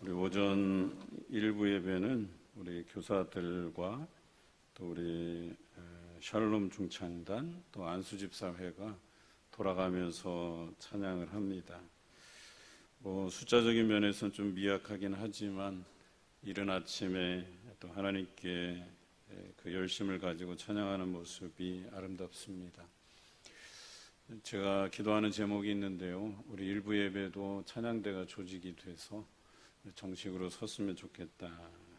우리 오전 일부 예배는 우리 교사들과 또 우리 샬롬 중창단 또 안수집사회가 돌아가면서 찬양을 합니다. 숫자적인 면에서는 좀 미약하긴 하지만 이른 아침에 또 하나님께 그 열심을 가지고 찬양하는 모습이 아름답습니다. 제가 기도하는 제목이 있는데요. 우리 일부 예배도 찬양대가 조직이 돼서 정식으로 섰으면 좋겠다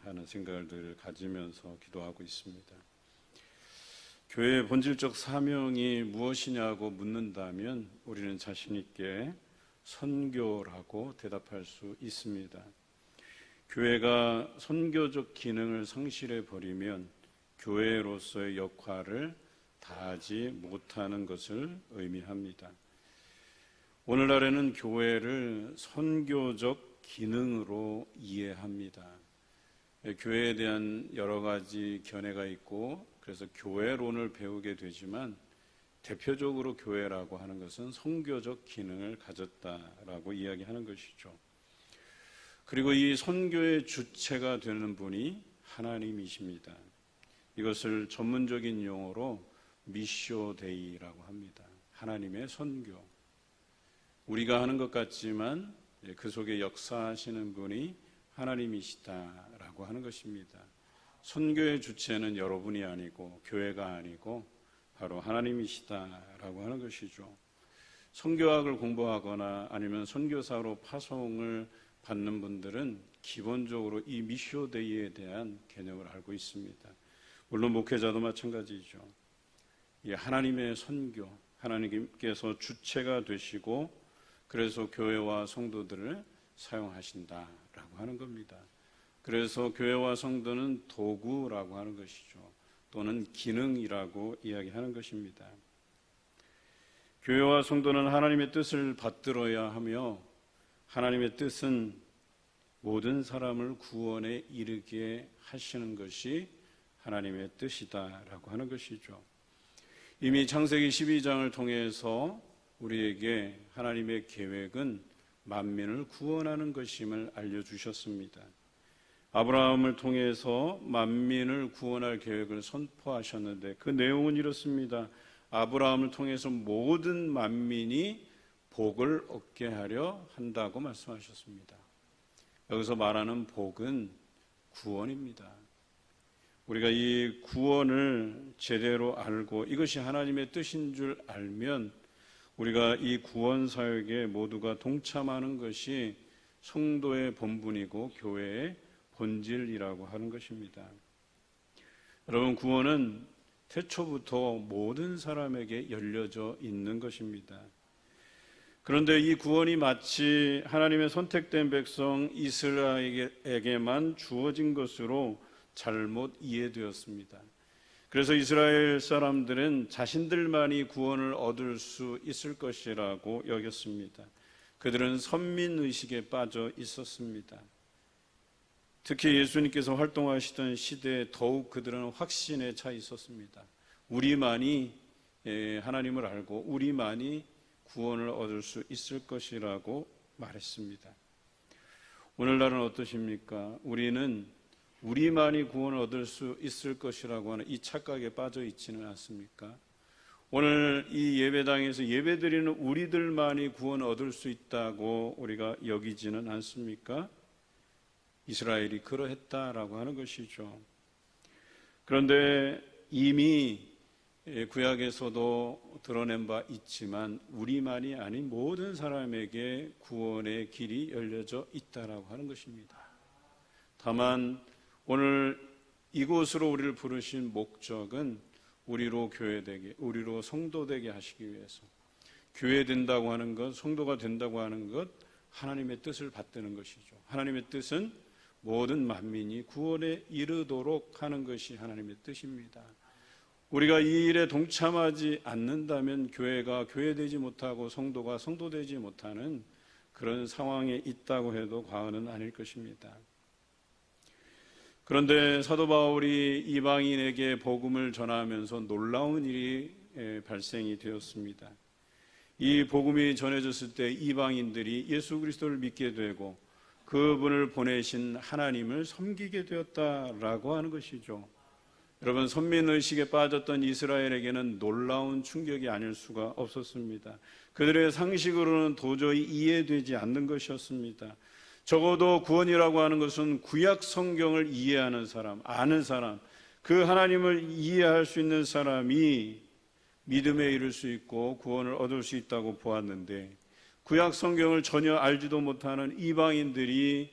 하는 생각을 늘 가지면서 기도하고 있습니다. 교회의 본질적 사명이 무엇이냐고 묻는다면 우리는 자신 있게 선교라고 대답할 수 있습니다. 교회가 선교적 기능을 상실해 버리면 교회로서의 역할을 다하지 못하는 것을 의미합니다. 오늘날에는 교회를 선교적 기능으로 이해합니다. 교회에 대한 여러 가지 견해가 있고 그래서 교회론을 배우게 되지만 대표적으로 교회라고 하는 것은 선교적 기능을 가졌다라고 이야기하는 것이죠. 그리고 이 선교의 주체가 되는 분이 하나님이십니다. 이것을 전문적인 용어로 미쇼데이라고 합니다. 하나님의 선교. 우리가 하는 것 같지만 그 속에 역사하시는 분이 하나님이시다라고 하는 것입니다. 선교의 주체는 여러분이 아니고 교회가 아니고 바로 하나님이시다라고 하는 것이죠. 선교학을 공부하거나 아니면 선교사로 파송을 받는 분들은 기본적으로 이 미쇼데이에 대한 개념을 알고 있습니다. 물론 목회자도 마찬가지죠. 이 하나님의 선교, 하나님께서 주체가 되시고 그래서 교회와 성도들을 사용하신다라고 하는 겁니다. 그래서 교회와 성도는 도구라고 하는 것이죠. 또는 기능이라고 이야기하는 것입니다. 교회와 성도는 하나님의 뜻을 받들어야 하며 하나님의 뜻은 모든 사람을 구원에 이르게 하시는 것이 하나님의 뜻이다라고 하는 것이죠. 이미 창세기 12장을 통해서 우리에게 하나님의 계획은 만민을 구원하는 것임을 알려주셨습니다. 아브라함을 통해서 만민을 구원할 계획을 선포하셨는데 그 내용은 이렇습니다. 아브라함을 통해서 모든 만민이 복을 얻게 하려 한다고 말씀하셨습니다. 여기서 말하는 복은 구원입니다. 우리가 이 구원을 제대로 알고 이것이 하나님의 뜻인 줄 알면 우리가 이 구원 사역에 모두가 동참하는 것이 성도의 본분이고 교회의 본질이라고 하는 것입니다. 여러분, 구원은 태초부터 모든 사람에게 열려져 있는 것입니다. 그런데 이 구원이 마치 하나님의 선택된 백성 이스라엘에게만 주어진 것으로 잘못 이해되었습니다. 그래서 이스라엘 사람들은 자신들만이 구원을 얻을 수 있을 것이라고 여겼습니다. 그들은 선민의식에 빠져 있었습니다. 특히 예수님께서 활동하시던 시대에 더욱 그들은 확신에 차 있었습니다. 우리만이 하나님을 알고 우리만이 구원을 얻을 수 있을 것이라고 말했습니다. 오늘날은 어떠십니까? 우리는 우리만이 구원을 얻을 수 있을 것이라고 하는 이 착각에 빠져 있지는 않습니까? 오늘 이 예배당에서 예배드리는 우리들만이 구원을 얻을 수 있다고 우리가 여기지는 않습니까? 이스라엘이 그러했다라고 하는 것이죠. 그런데 이미 구약에서도 드러낸 바 있지만 우리만이 아닌 모든 사람에게 구원의 길이 열려져 있다라고 하는 것입니다. 다만 오늘 이곳으로 우리를 부르신 목적은 우리로 교회되게, 우리로 성도되게 하시기 위해서 교회된다고 하는 것, 성도가 된다고 하는 것, 하나님의 뜻을 받드는 것이죠. 하나님의 뜻은 모든 만민이 구원에 이르도록 하는 것이 하나님의 뜻입니다. 우리가 이 일에 동참하지 않는다면 교회가 교회되지 못하고 성도가 성도되지 못하는 그런 상황에 있다고 해도 과언은 아닐 것입니다. 그런데 사도 바울이 이방인에게 복음을 전하면서 놀라운 일이 발생이 되었습니다. 이 복음이 전해졌을 때 이방인들이 예수 그리스도를 믿게 되고 그분을 보내신 하나님을 섬기게 되었다라고 하는 것이죠. 여러분, 선민의식에 빠졌던 이스라엘에게는 놀라운 충격이 아닐 수가 없었습니다. 그들의 상식으로는 도저히 이해되지 않는 것이었습니다. 적어도 구원이라고 하는 것은 구약 성경을 이해하는 사람, 아는 사람, 그 하나님을 이해할 수 있는 사람이 믿음에 이를 수 있고 구원을 얻을 수 있다고 보았는데, 구약 성경을 전혀 알지도 못하는 이방인들이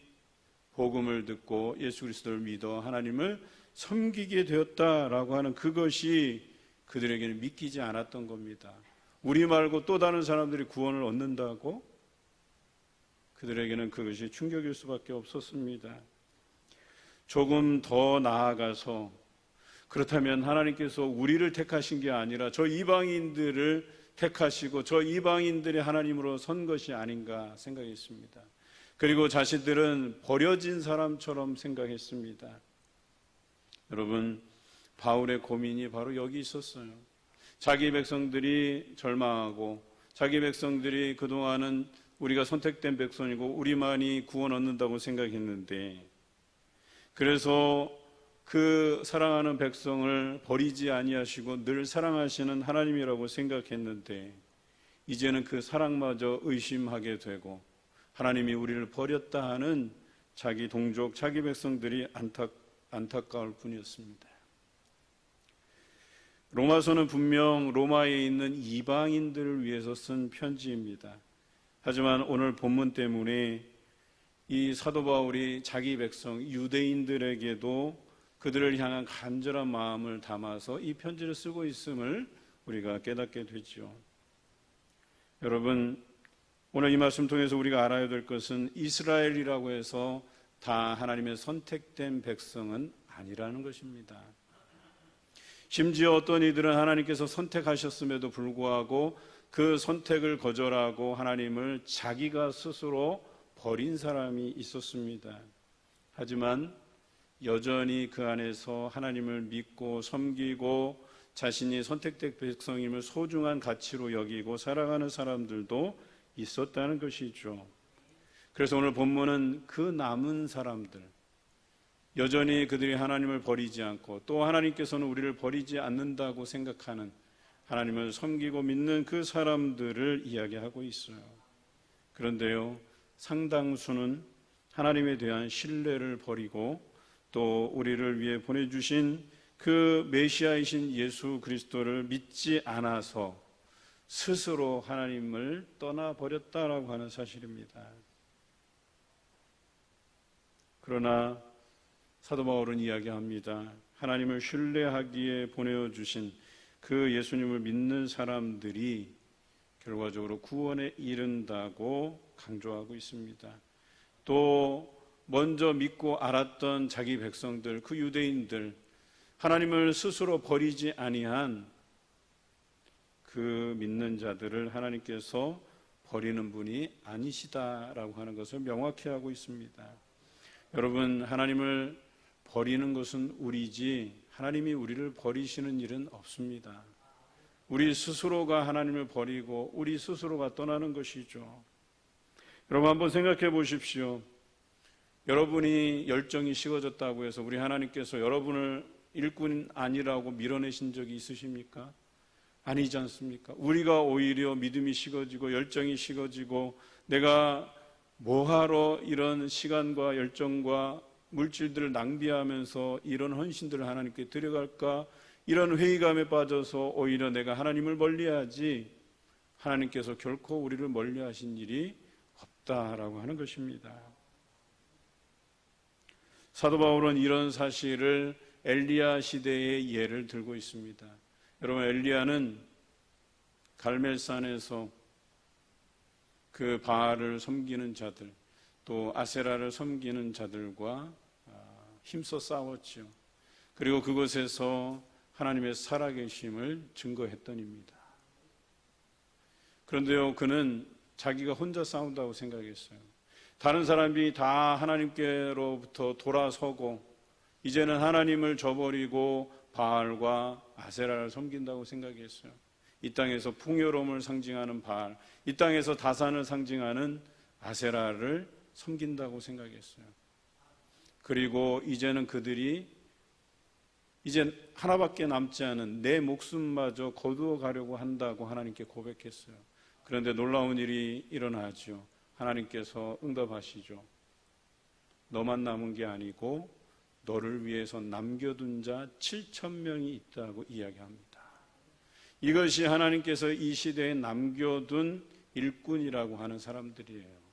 복음을 듣고 예수 그리스도를 믿어 하나님을 섬기게 되었다라고 하는 그것이 그들에게는 믿기지 않았던 겁니다. 우리 말고 또 다른 사람들이 구원을 얻는다고? 그들에게는 그것이 충격일 수밖에 없었습니다. 조금 더 나아가서, 그렇다면 하나님께서 우리를 택하신 게 아니라 저 이방인들을 택하시고 저 이방인들의 하나님으로 선 것이 아닌가 생각했습니다. 그리고 자신들은 버려진 사람처럼 생각했습니다. 여러분, 바울의 고민이 바로 여기 있었어요. 자기 백성들이 절망하고 자기 백성들이 그동안은 우리가 선택된 백성이고 우리만이 구원 얻는다고 생각했는데, 그래서 그 사랑하는 백성을 버리지 아니하시고 늘 사랑하시는 하나님이라고 생각했는데, 이제는 그 사랑마저 의심하게 되고 하나님이 우리를 버렸다 하는 자기 동족, 자기 백성들이 안타까울 뿐이었습니다. 로마서는 분명 로마에 있는 이방인들을 위해서 쓴 편지입니다. 하지만 오늘 본문 때문에 이 사도 바울이 자기 백성 유대인들에게도 그들을 향한 간절한 마음을 담아서 이 편지를 쓰고 있음을 우리가 깨닫게 되죠. 여러분, 오늘 이 말씀 통해서 우리가 알아야 될 것은 이스라엘이라고 해서 다 하나님의 선택된 백성은 아니라는 것입니다. 심지어 어떤 이들은 하나님께서 선택하셨음에도 불구하고 그 선택을 거절하고 하나님을 자기가 스스로 버린 사람이 있었습니다. 하지만 여전히 그 안에서 하나님을 믿고 섬기고 자신이 선택된 백성임을 소중한 가치로 여기고 살아가는 사람들도 있었다는 것이죠. 그래서 오늘 본문은 그 남은 사람들, 여전히 그들이 하나님을 버리지 않고 또 하나님께서는 우리를 버리지 않는다고 생각하는, 하나님을 섬기고 믿는 그 사람들을 이야기하고 있어요. 그런데요, 상당수는 하나님에 대한 신뢰를 버리고 또 우리를 위해 보내주신 그 메시아이신 예수 그리스도를 믿지 않아서 스스로 하나님을 떠나버렸다라고 하는 사실입니다. 그러나 사도 바울은 이야기합니다. 하나님을 신뢰하기에 보내주신 그 예수님을 믿는 사람들이 결과적으로 구원에 이른다고 강조하고 있습니다. 또 먼저 믿고 알았던 자기 백성들, 그 유대인들, 하나님을 스스로 버리지 아니한 그 믿는 자들을 하나님께서 버리는 분이 아니시다라고 하는 것을 명확히 하고 있습니다. 여러분, 하나님을 버리는 것은 우리지 하나님이 우리를 버리시는 일은 없습니다. 우리 스스로가 하나님을 버리고 우리 스스로가 떠나는 것이죠. 여러분, 한번 생각해 보십시오. 여러분이 열정이 식어졌다고 해서 우리 하나님께서 여러분을 일꾼 아니라고 밀어내신 적이 있으십니까? 아니지 않습니까? 우리가 오히려 믿음이 식어지고 열정이 식어지고 내가 뭐하러 이런 시간과 열정과 물질들을 낭비하면서 이런 헌신들을 하나님께 드려갈까? 이런 회의감에 빠져서 오히려 내가 하나님을 멀리하지 하나님께서 결코 우리를 멀리하신 일이 없다라고 하는 것입니다. 사도 바울은 이런 사실을 엘리야 시대의 예를 들고 있습니다. 여러분, 엘리야는 갈멜산에서 그 바알을 섬기는 자들, 또 아세라를 섬기는 자들과 힘써 싸웠죠. 그리고 그곳에서 하나님의 살아계심을 증거했더니입니다. 그런데요, 그는 자기가 혼자 싸운다고 생각했어요. 다른 사람이 다 하나님께로부터 돌아서고 이제는 하나님을 저버리고 바알과 아세라를 섬긴다고 생각했어요. 이 땅에서 풍요로움을 상징하는 바알, 이 땅에서 다산을 상징하는 아세라를 섬긴다고 생각했어요. 그리고 이제는 그들이 이제 하나밖에 남지 않은 내 목숨마저 거두어 가려고 한다고 하나님께 고백했어요. 그런데 놀라운 일이 일어나죠. 하나님께서 응답하시죠. 너만 남은 게 아니고 너를 위해서 남겨둔 자 7,000명이 있다고 이야기합니다. 이것이 하나님께서 이 시대에 남겨둔 일꾼이라고 하는 사람들이에요.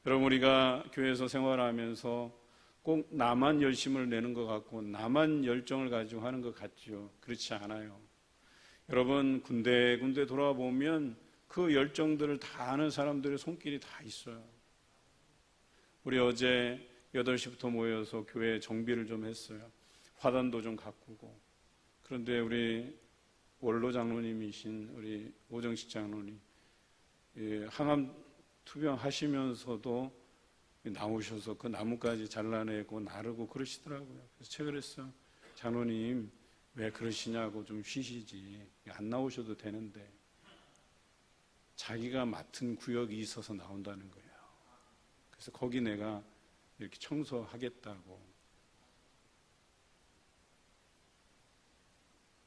여러분, 우리가 교회에서 생활하면서 꼭 나만 열심을 내는 것 같고 나만 열정을 가지고 하는 것 같죠. 그렇지 않아요. 여러분, 군데군데 돌아보면 그 열정들을 다 아는 사람들의 손길이 다 있어요. 우리 어제 8시부터 모여서 교회 정비를 좀 했어요. 화단도 좀 가꾸고. 그런데 우리 원로 장로님이신 우리 오정식 장로님, 항암 투병 하시면서도 나오셔서 그 나무까지 잘라내고 나르고 그러시더라고요. 그래서 제가 그랬어요. 장로님, 왜 그러시냐고, 좀 쉬시지. 안 나오셔도 되는데. 자기가 맡은 구역이 있어서 나온다는 거예요. 그래서 거기 내가 이렇게 청소하겠다고.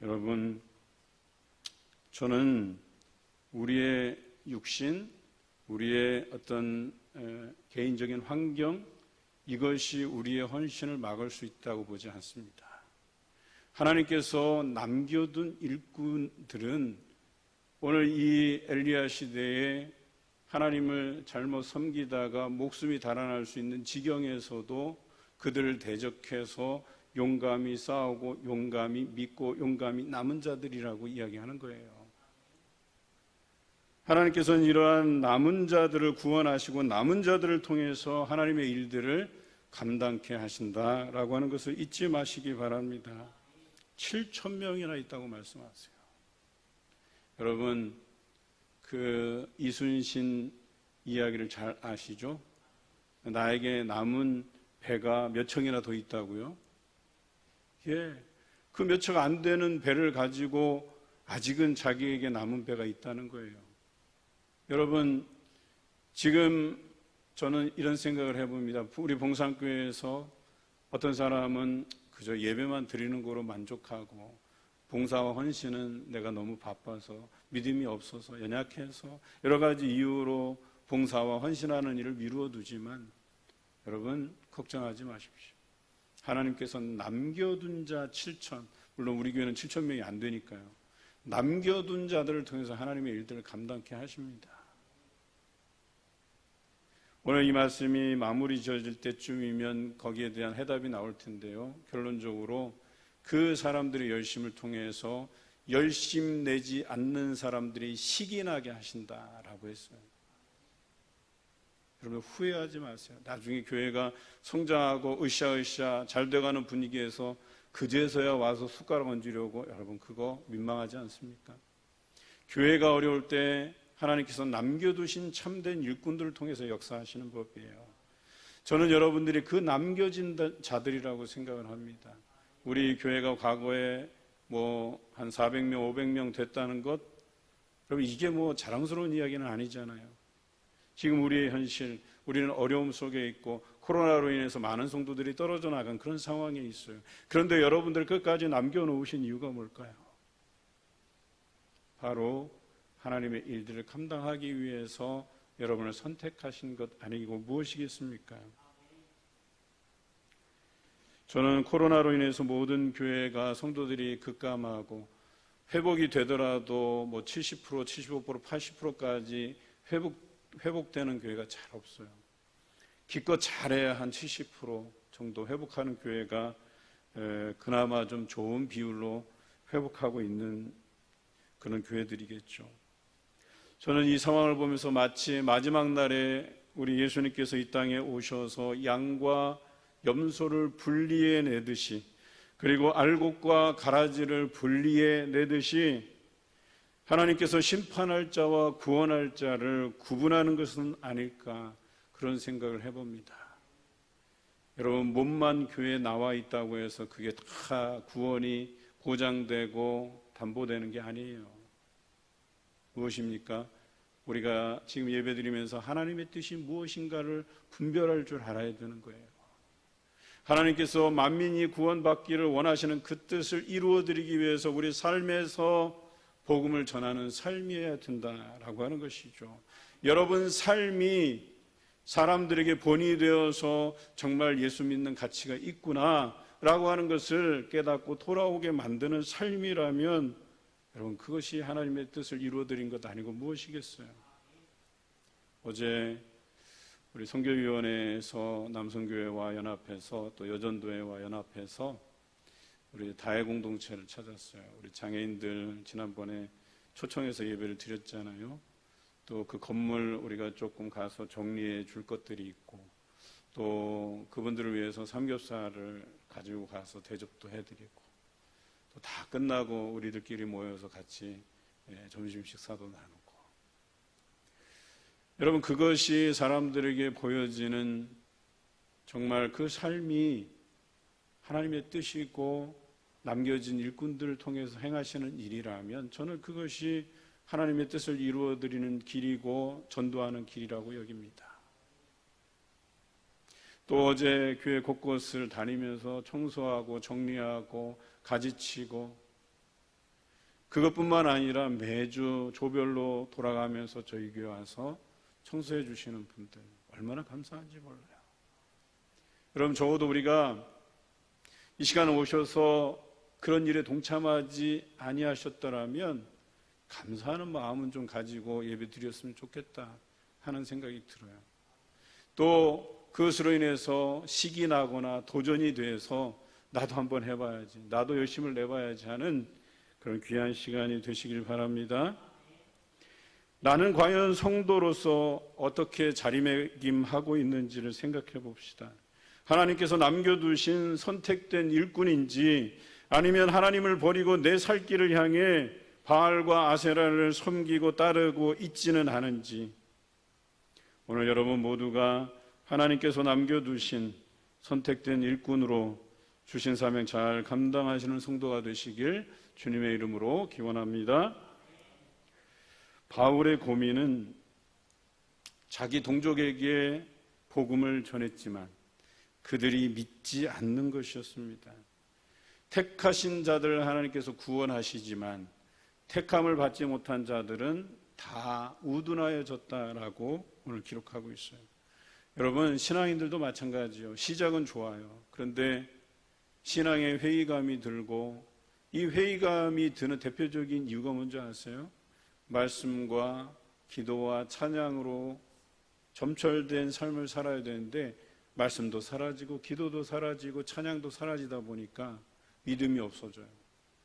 여러분, 저는 우리의 육신, 우리의 어떤 개인적인 환경, 이것이 우리의 헌신을 막을 수 있다고 보지 않습니다. 하나님께서 남겨둔 일꾼들은 오늘 이 엘리야 시대에 하나님을 잘못 섬기다가 목숨이 달아날 수 있는 지경에서도 그들을 대적해서 용감히 싸우고 용감히 믿고 용감히 남은 자들이라고 이야기하는 거예요. 하나님께서는 이러한 남은 자들을 구원하시고 남은 자들을 통해서 하나님의 일들을 감당케 하신다라고 하는 것을 잊지 마시기 바랍니다. 7,000명이나 있다고 말씀하세요. 여러분, 그 이순신 이야기를 잘 아시죠? 나에게 남은 배가 몇 척이나 더 있다고요? 예, 그 몇 척 안 되는 배를 가지고 아직은 자기에게 남은 배가 있다는 거예요. 여러분, 지금 저는 이런 생각을 해봅니다. 우리 봉산교회에서 어떤 사람은 그저 예배만 드리는 거로 만족하고 봉사와 헌신은 내가 너무 바빠서 믿음이 없어서 연약해서 여러 가지 이유로 봉사와 헌신하는 일을 미루어 두지만 여러분, 걱정하지 마십시오. 하나님께서는 남겨둔 자 7,000, 물론 우리 교회는 7,000명이 안 되니까요. 남겨둔 자들을 통해서 하나님의 일들을 감당케 하십니다. 오늘 이 말씀이 마무리 지어질 때쯤이면 거기에 대한 해답이 나올 텐데요. 결론적으로 그 사람들의 열심을 통해서 열심 내지 않는 사람들이 식이 나게 하신다라고 했어요. 여러분, 후회하지 마세요. 나중에 교회가 성장하고 으쌰으쌰 잘 돼가는 분위기에서 그제서야 와서 숟가락 얹으려고, 여러분, 그거 민망하지 않습니까? 교회가 어려울 때 하나님께서 남겨두신 참된 일꾼들을 통해서 역사하시는 법이에요. 저는 여러분들이 그 남겨진 자들이라고 생각을 합니다. 우리 교회가 과거에 한 400명, 500명 됐다는 것, 여러분, 이게 자랑스러운 이야기는 아니잖아요. 지금 우리의 현실, 우리는 어려움 속에 있고 코로나로 인해서 많은 성도들이 떨어져 나간 그런 상황에 있어요. 그런데 여러분들 끝까지 남겨놓으신 이유가 뭘까요? 바로 하나님의 일들을 감당하기 위해서 여러분을 선택하신 것 아니고 무엇이겠습니까? 저는 코로나로 인해서 모든 교회가 성도들이 급감하고 회복이 되더라도 70%, 75%, 80%까지 회복되는 교회가 잘 없어요. 기껏 잘해야 한 70% 정도 회복하는 교회가 그나마 좀 좋은 비율로 회복하고 있는 그런 교회들이겠죠. 저는 이 상황을 보면서 마치 마지막 날에 우리 예수님께서 이 땅에 오셔서 양과 염소를 분리해 내듯이, 그리고 알곡과 가라지를 분리해 내듯이 하나님께서 심판할 자와 구원할 자를 구분하는 것은 아닐까, 그런 생각을 해봅니다. 여러분, 몸만 교회에 나와 있다고 해서 그게 다 구원이 보장되고 담보되는 게 아니에요. 무엇입니까? 우리가 지금 예배드리면서 하나님의 뜻이 무엇인가를 분별할 줄 알아야 되는 거예요. 하나님께서 만민이 구원받기를 원하시는 그 뜻을 이루어드리기 위해서 우리 삶에서 복음을 전하는 삶이어야 된다라고 하는 것이죠. 여러분 삶이 사람들에게 본이 되어서 정말 예수 믿는 가치가 있구나라고 하는 것을 깨닫고 돌아오게 만드는 삶이라면 여러분 그것이 하나님의 뜻을 이루어드린 것 아니고 무엇이겠어요? 어제 우리 선교위원회에서 남성교회와 연합해서 또 여전도회와 연합해서 우리 다해 공동체를 찾았어요. 우리 장애인들 지난번에 초청해서 예배를 드렸잖아요. 또 그 건물 우리가 조금 가서 정리해 줄 것들이 있고 또 그분들을 위해서 삼겹살을 가지고 가서 대접도 해드리고 또 다 끝나고 우리들끼리 모여서 같이 점심 식사도 나누고 여러분 그것이 사람들에게 보여지는 정말 그 삶이 하나님의 뜻이고 남겨진 일꾼들을 통해서 행하시는 일이라면 저는 그것이 하나님의 뜻을 이루어드리는 길이고 전도하는 길이라고 여깁니다. 또 어제 교회 곳곳을 다니면서 청소하고 정리하고 가지치고 그것뿐만 아니라 매주 조별로 돌아가면서 저희 교회 와서 청소해 주시는 분들 얼마나 감사한지 몰라요. 여러분 적어도 우리가 이 시간에 오셔서 그런 일에 동참하지 아니하셨더라면 감사하는 마음은 좀 가지고 예배 드렸으면 좋겠다 하는 생각이 들어요. 또 그것으로 인해서 식이 나거나 도전이 돼서 나도 한번 해봐야지, 나도 열심을 내봐야지 하는 그런 귀한 시간이 되시길 바랍니다. 나는 과연 성도로서 어떻게 자리매김하고 있는지를 생각해 봅시다. 하나님께서 남겨두신 선택된 일꾼인지 아니면 하나님을 버리고 내 살 길을 향해 바알과 아세라를 섬기고 따르고 있지는 않은지 오늘 여러분 모두가 하나님께서 남겨두신 선택된 일꾼으로 주신 사명 잘 감당하시는 성도가 되시길 주님의 이름으로 기원합니다. 바울의 고민은 자기 동족에게 복음을 전했지만 그들이 믿지 않는 것이었습니다. 택하신 자들을 하나님께서 구원하시지만 택함을 받지 못한 자들은 다 우둔하여졌다라고 오늘 기록하고 있어요. 여러분 신앙인들도 마찬가지요. 시작은 좋아요. 그런데 신앙의 회의감이 들고 이 회의감이 드는 대표적인 이유가 뭔지 아세요? 말씀과 기도와 찬양으로 점철된 삶을 살아야 되는데 말씀도 사라지고 기도도 사라지고 찬양도 사라지다 보니까 믿음이 없어져요.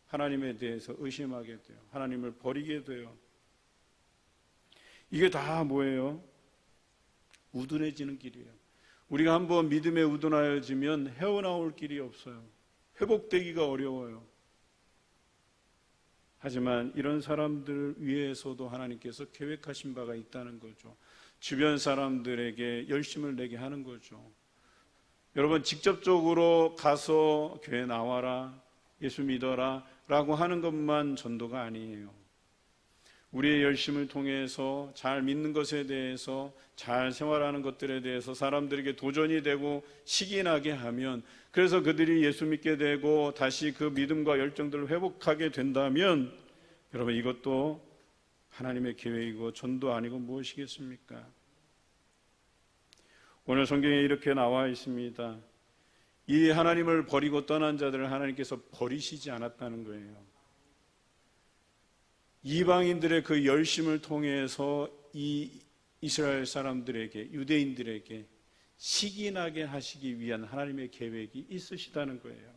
하나님에 대해서 의심하게 돼요. 하나님을 버리게 돼요. 이게 다 뭐예요? 우둔해지는 길이에요. 우리가 한번 믿음에 우둔하여지면 헤어나올 길이 없어요. 회복되기가 어려워요. 하지만 이런 사람들 위해서도 하나님께서 계획하신 바가 있다는 거죠. 주변 사람들에게 열심을 내게 하는 거죠. 여러분 직접적으로 가서 교회 나와라, 예수 믿어라 라고 하는 것만 전도가 아니에요. 우리의 열심을 통해서 잘 믿는 것에 대해서 잘 생활하는 것들에 대해서 사람들에게 도전이 되고 식이 나게 하면 그래서 그들이 예수 믿게 되고 다시 그 믿음과 열정들을 회복하게 된다면 여러분 이것도 하나님의 계획이고 전도 아니고 무엇이겠습니까? 오늘 성경에 이렇게 나와 있습니다. 이 하나님을 버리고 떠난 자들을 하나님께서 버리시지 않았다는 거예요. 이방인들의 그 열심을 통해서 이 이스라엘 사람들에게 유대인들에게 식이 나게 하시기 위한 하나님의 계획이 있으시다는 거예요.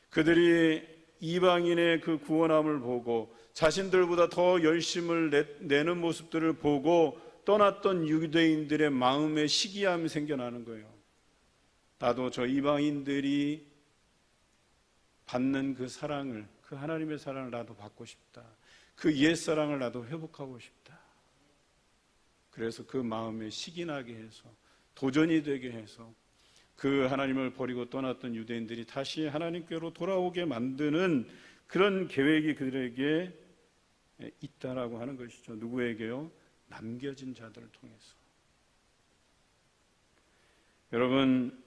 그들이 이방인의 그 구원함을 보고 자신들보다 더 열심을 내는 모습들을 보고 떠났던 유대인들의 마음에 시기함이 생겨나는 거예요. 나도 저 이방인들이 받는 그 사랑을, 그 하나님의 사랑을 나도 받고 싶다. 그 옛사랑을 나도 회복하고 싶다. 그래서 그 마음에 식이 나게 해서 도전이 되게 해서 그 하나님을 버리고 떠났던 유대인들이 다시 하나님께로 돌아오게 만드는 그런 계획이 그들에게 있다라고 하는 것이죠. 누구에게요? 남겨진 자들을 통해서. 여러분,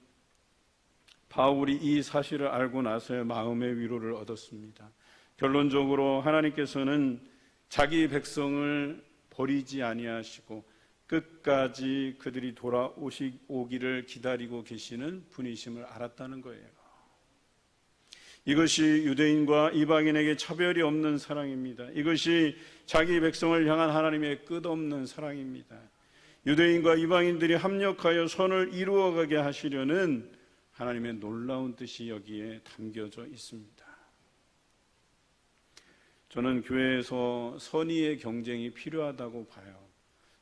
바울이 이 사실을 알고 나서야 마음의 위로를 얻었습니다. 결론적으로 하나님께서는 자기 백성을 버리지 아니하시고 끝까지 그들이 돌아오기를 기다리고 계시는 분이심을 알았다는 거예요. 이것이 유대인과 이방인에게 차별이 없는 사랑입니다. 이것이 자기 백성을 향한 하나님의 끝없는 사랑입니다. 유대인과 이방인들이 합력하여 선을 이루어가게 하시려는 하나님의 놀라운 뜻이 여기에 담겨져 있습니다. 저는 교회에서 선의의 경쟁이 필요하다고 봐요.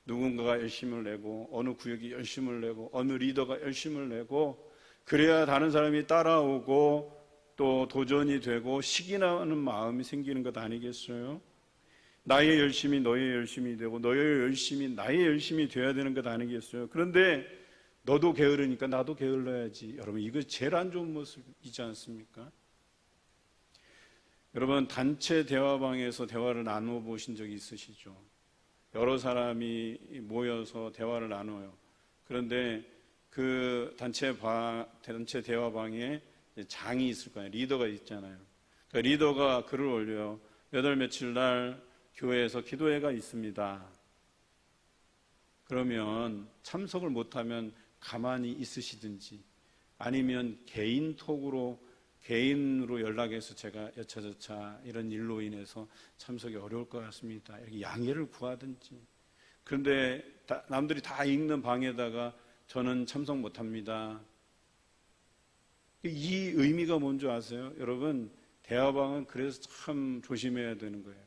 누군가가 열심을 내고 어느 구역이 열심을 내고 어느 리더가 열심을 내고 그래야 다른 사람이 따라오고 또 도전이 되고 시기나는 마음이 생기는 것 아니겠어요? 나의 열심이 너의 열심이 되고 너의 열심이 나의 열심이 되어야 되는 것 아니겠어요? 그런데 너도 게으르니까 나도 게을러야지. 여러분, 이거 제일 안 좋은 모습이지 않습니까? 여러분, 단체 대화방에서 대화를 나누어 보신 적이 있으시죠? 여러 사람이 모여서 대화를 나눠요. 그런데 그 단체 대화방에 장이 있을 거예요. 리더가 있잖아요. 그 리더가 글을 올려요. 몇 월 며칠 날 교회에서 기도회가 있습니다. 그러면 참석을 못하면 가만히 있으시든지 아니면 개인으로 연락해서 제가 여차저차 이런 일로 인해서 참석이 어려울 것 같습니다. 이렇게 양해를 구하든지. 그런데 남들이 다 읽는 방에다가 저는 참석 못합니다. 이 의미가 뭔지 아세요? 여러분, 대화방은 그래서 참 조심해야 되는 거예요.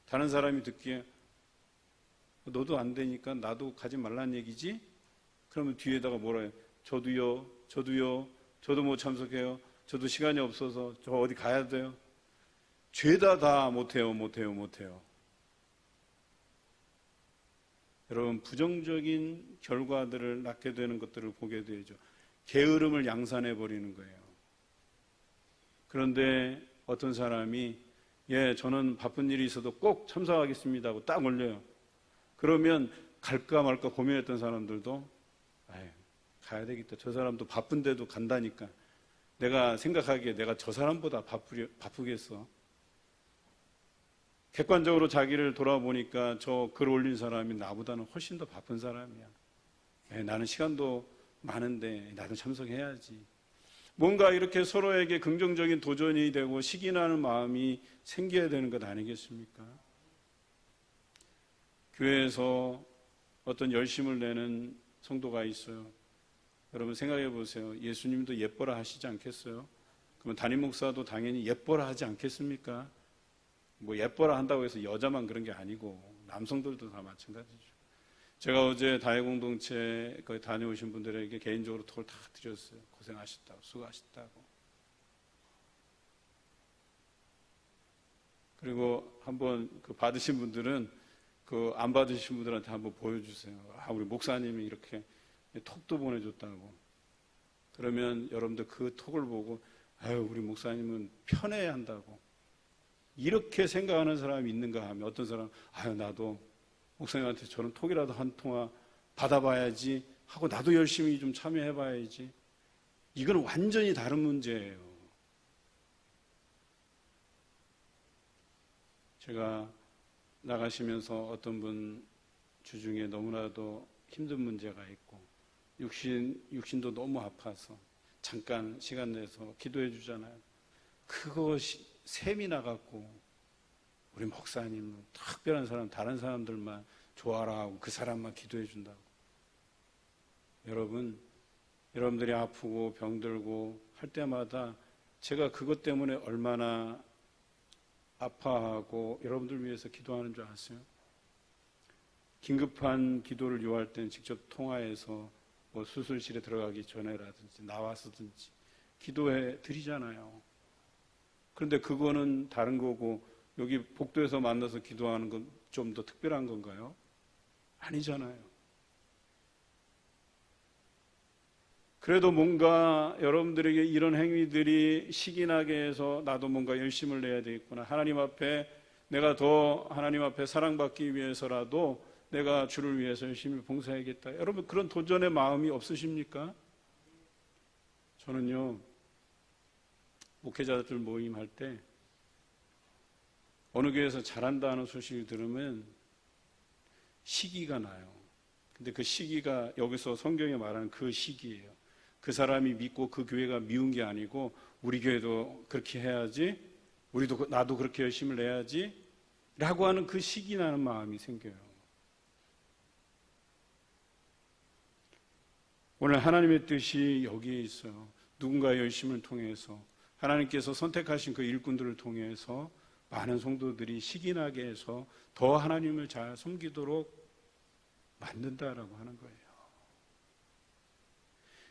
다른 사람이 듣기에 너도 안 되니까 나도 가지 말란 얘기지? 그러면 뒤에다가 뭐라 해요? 저도요, 저도 못 참석해요. 저도 시간이 없어서 저 어디 가야 돼요. 죄다 다 못해요. 여러분, 부정적인 결과들을 낳게 되는 것들을 보게 되죠. 게으름을 양산해 버리는 거예요. 그런데 어떤 사람이 저는 바쁜 일이 있어도 꼭 참석하겠습니다 하고 딱 올려요. 그러면 갈까 말까 고민했던 사람들도 가야 되겠다. 저 사람도 바쁜데도 간다니까. 내가 생각하기에 내가 저 사람보다 바쁘겠어. 객관적으로 자기를 돌아보니까 저 글 올린 사람이 나보다는 훨씬 더 바쁜 사람이야. 나는 시간도 많은데 나도 참석해야지. 뭔가 이렇게 서로에게 긍정적인 도전이 되고 시기나는 마음이 생겨야 되는 것 아니겠습니까? 교회에서 어떤 열심을 내는 성도가 있어요. 여러분 생각해 보세요. 예수님도 예뻐라 하시지 않겠어요? 그러면 담임 목사도 당연히 예뻐라 하지 않겠습니까? 뭐 예뻐라 한다고 해서 여자만 그런 게 아니고 남성들도 다 마찬가지죠. 제가 어제 다해공동체 거기 다녀오신 분들에게 개인적으로 톡을 다 드렸어요. 고생하셨다고, 수고하셨다고. 그리고 한번 그 받으신 분들은 그 안 받으신 분들한테 한번 보여주세요. 우리 목사님이 이렇게 톡도 보내줬다고. 그러면 여러분들 그 톡을 보고 우리 목사님은 편해야 한다고. 이렇게 생각하는 사람이 있는가 하면 어떤 사람은 나도 목사님한테 저런 톡이라도 한 통화 받아봐야지 하고 나도 열심히 좀 참여해봐야지. 이건 완전히 다른 문제예요. 제가 나가시면서 어떤 분 주중에 너무나도 힘든 문제가 있고 육신도 너무 아파서 잠깐 시간 내서 기도해 주잖아요. 그것이 셈이 나갖고 우리 목사님은 특별한 사람, 다른 사람들만 좋아라 하고 그 사람만 기도해 준다고. 여러분들이 아프고 병들고 할 때마다 제가 그것 때문에 얼마나 아파하고 여러분들 위해서 기도하는 줄 아세요? 긴급한 기도를 요할 때는 직접 통화해서 뭐 수술실에 들어가기 전에라든지 나와서든지 기도해 드리잖아요. 그런데 그거는 다른 거고 여기 복도에서 만나서 기도하는 건 좀 더 특별한 건가요? 아니잖아요. 그래도 뭔가 여러분들에게 이런 행위들이 시기나게 해서 나도 뭔가 열심을 내야 되겠구나. 하나님 앞에 내가 더 하나님 앞에 사랑받기 위해서라도 내가 주를 위해서 열심히 봉사해야겠다. 여러분 그런 도전의 마음이 없으십니까? 저는요, 목회자들 모임할 때 어느 교회에서 잘한다는 소식을 들으면 시기가 나요. 근데 그 시기가 여기서 성경에 말하는 그 시기예요. 그 사람이 믿고 그 교회가 미운 게 아니고 우리 교회도 그렇게 해야지, 나도 그렇게 열심히 내야지 라고 하는 그 시기 나는 마음이 생겨요. 오늘 하나님의 뜻이 여기에 있어요. 누군가의 열심을 통해서 하나님께서 선택하신 그 일꾼들을 통해서 많은 성도들이 시기나게 해서 더 하나님을 잘 섬기도록 만든다라고 하는 거예요.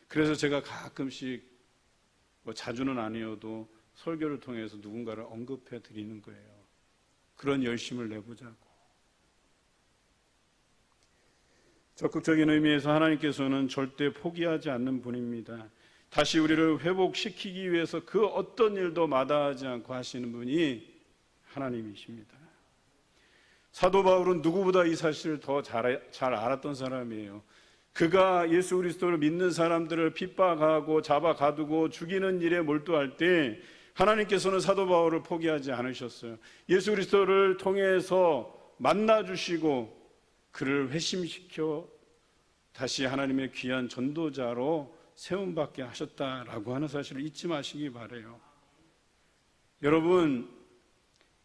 그래서 제가 가끔씩 자주는 아니어도 설교를 통해서 누군가를 언급해 드리는 거예요. 그런 열심을 내보자고. 적극적인 의미에서 하나님께서는 절대 포기하지 않는 분입니다. 다시 우리를 회복시키기 위해서 그 어떤 일도 마다하지 않고 하시는 분이 하나님이십니다. 사도 바울은 누구보다 이 사실을 더 잘 알았던 사람이에요. 그가 예수 그리스도를 믿는 사람들을 핍박하고 잡아 가두고 죽이는 일에 몰두할 때 하나님께서는 사도 바울을 포기하지 않으셨어요. 예수 그리스도를 통해서 만나주시고 그를 회심시켜 다시 하나님의 귀한 전도자로 세움받게 하셨다라고 하는 사실을 잊지 마시기 바라요. 여러분,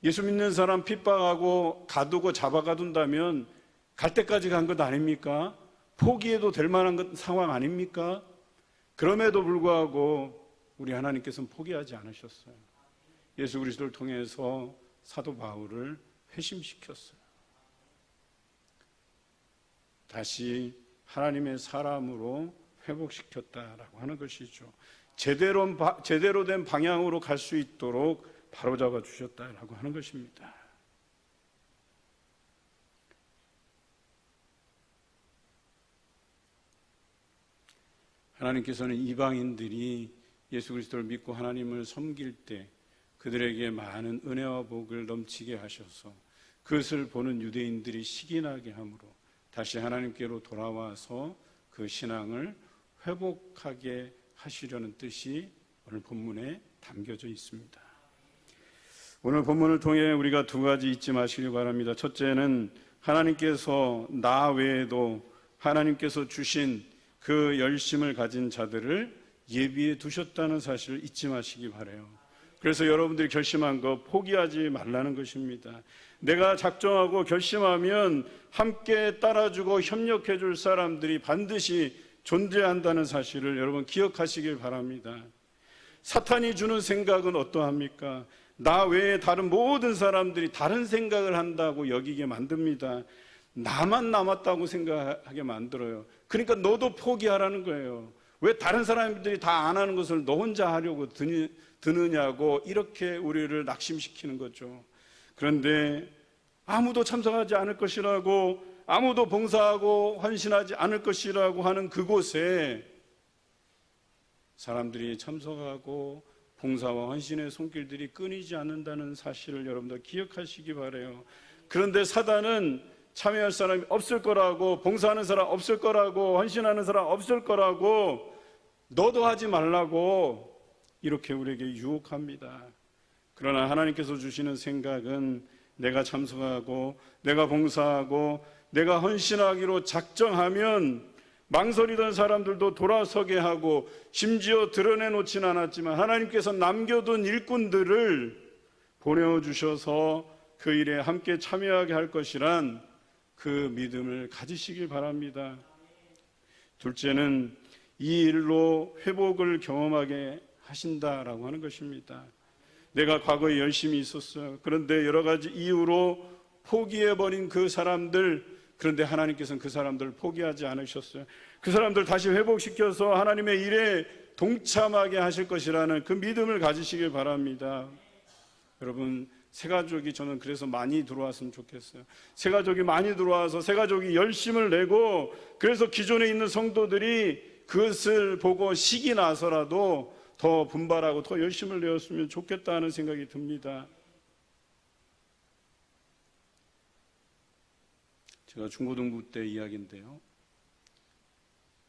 예수 믿는 사람 핍박하고 가두고 잡아가둔다면 갈 때까지 간 것 아닙니까? 포기해도 될 만한 상황 아닙니까? 그럼에도 불구하고 우리 하나님께서는 포기하지 않으셨어요. 예수 그리스도를 통해서 사도 바울을 회심시켰어요. 다시 하나님의 사람으로 회복시켰다라고 하는 것이죠. 제대로 된 방향으로 갈 수 있도록 바로잡아 주셨다라고 하는 것입니다. 하나님께서는 이방인들이 예수 그리스도를 믿고 하나님을 섬길 때 그들에게 많은 은혜와 복을 넘치게 하셔서 그것을 보는 유대인들이 시기나게 함으로 다시 하나님께로 돌아와서 그 신앙을 회복하게 하시려는 뜻이 오늘 본문에 담겨져 있습니다. 오늘 본문을 통해 우리가 두 가지 잊지 마시기 바랍니다. 첫째는 하나님께서 나 외에도 하나님께서 주신 그 열심을 가진 자들을 예비해 두셨다는 사실을 잊지 마시기 바라요. 그래서 여러분들이 결심한 거 포기하지 말라는 것입니다. 내가 작정하고 결심하면 함께 따라주고 협력해 줄 사람들이 반드시 존재한다는 사실을 여러분 기억하시길 바랍니다. 사탄이 주는 생각은 어떠합니까? 나 외에 다른 모든 사람들이 다른 생각을 한다고 여기게 만듭니다. 나만 남았다고 생각하게 만들어요. 그러니까 너도 포기하라는 거예요. 왜 다른 사람들이 다 안 하는 것을 너 혼자 하려고 드느냐고 이렇게 우리를 낙심시키는 거죠. 그런데 아무도 참석하지 않을 것이라고, 아무도 봉사하고 헌신하지 않을 것이라고 하는 그곳에 사람들이 참석하고 봉사와 헌신의 손길들이 끊이지 않는다는 사실을 여러분들 기억하시기 바라요. 그런데 사단은 참여할 사람이 없을 거라고, 봉사하는 사람 없을 거라고, 헌신하는 사람 없을 거라고, 너도 하지 말라고 이렇게 우리에게 유혹합니다. 그러나 하나님께서 주시는 생각은 내가 참석하고 내가 봉사하고 내가 헌신하기로 작정하면 망설이던 사람들도 돌아서게 하고, 심지어 드러내놓지는 않았지만 하나님께서 남겨둔 일꾼들을 보내주셔서 그 일에 함께 참여하게 할 것이란 그 믿음을 가지시길 바랍니다. 둘째는 이 일로 회복을 경험하게 하신다라고 하는 것입니다. 내가 과거에 열심히 있었어요. 그런데 여러 가지 이유로 포기해버린 그 사람들, 그런데 하나님께서는 그 사람들을 포기하지 않으셨어요. 그 사람들 다시 회복시켜서 하나님의 일에 동참하게 하실 것이라는 그 믿음을 가지시길 바랍니다. 여러분, 새가족이 저는 그래서 많이 들어왔으면 좋겠어요. 새가족이 많이 들어와서 새가족이 열심을 내고, 그래서 기존에 있는 성도들이 그것을 보고 식이 나서라도 더 분발하고 더 열심을 내었으면 좋겠다는 생각이 듭니다. 제가 중고등부 때 이야기인데요.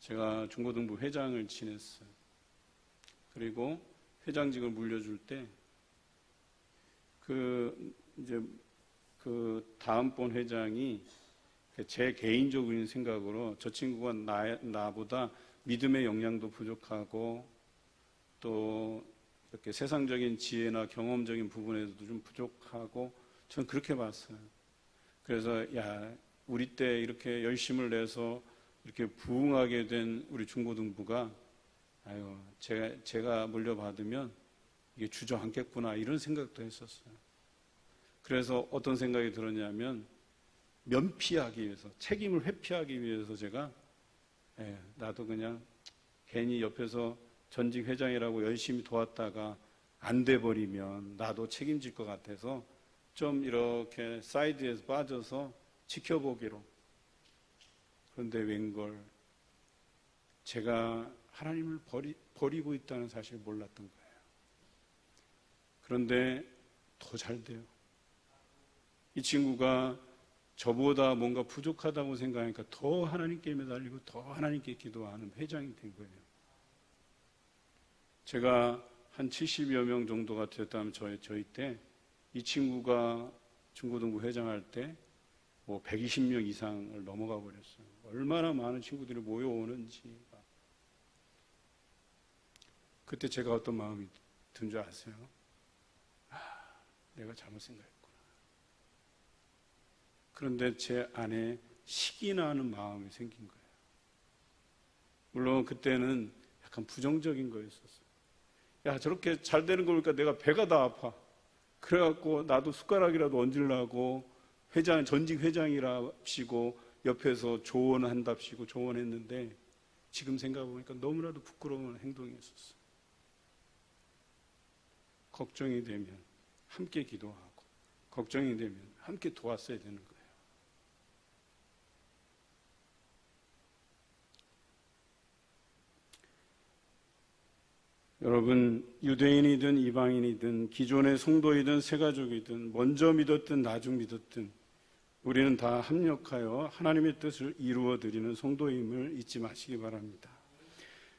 제가 중고등부 회장을 지냈어요. 그리고 회장직을 물려줄 때 다음번 회장이 제 개인적인 생각으로 저 친구가 나보다 믿음의 역량도 부족하고 또 이렇게 세상적인 지혜나 경험적인 부분에서도 좀 부족하고 저는 그렇게 봤어요. 그래서 우리 때 이렇게 열심을 내서 이렇게 부흥하게 된 우리 중고등부가 제가 물려받으면 이게 주저앉겠구나 이런 생각도 했었어요. 그래서 어떤 생각이 들었냐면 면피하기 위해서, 책임을 회피하기 위해서 제가 나도 그냥 괜히 옆에서 전직 회장이라고 열심히 도왔다가 안 돼버리면 나도 책임질 것 같아서 좀 이렇게 사이드에서 빠져서 지켜보기로. 그런데 웬걸 제가 하나님을 버리고 있다는 사실을 몰랐던 거예요. 그런데 더 잘 돼요. 이 친구가 저보다 뭔가 부족하다고 생각하니까 더 하나님께 매달리고 더 하나님께 기도하는 회장이 된 거예요. 제가 한 70여 명 정도가 되었다면 저희 때 이 친구가 중고등부 회장할 때 120명 이상을 넘어가 버렸어요. 얼마나 많은 친구들이 모여오는지. 그때 제가 어떤 마음이 든 줄 아세요? 내가 잘못 생각했구나. 그런데 제 안에 식이 나는 마음이 생긴 거예요. 물론 그때는 약간 부정적인 거였었어요. 저렇게 잘 되는 거 보니까 내가 배가 다 아파. 그래갖고 나도 숟가락이라도 얹으려고 전직 회장이랍시고 옆에서 조언한답시고 조언했는데 지금 생각해보니까 너무나도 부끄러운 행동이었었어요. 걱정이 되면 함께 기도하고 걱정이 되면 함께 도왔어야 되는 거예요. 여러분, 유대인이든 이방인이든 기존의 성도이든 새가족이든 먼저 믿었든 나중 믿었든 우리는 다 합력하여 하나님의 뜻을 이루어드리는 성도임을 잊지 마시기 바랍니다.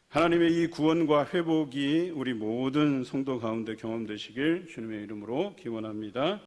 하나님의 이 구원과 회복이 우리 모든 성도 가운데 경험되시길 주님의 이름으로 기원합니다.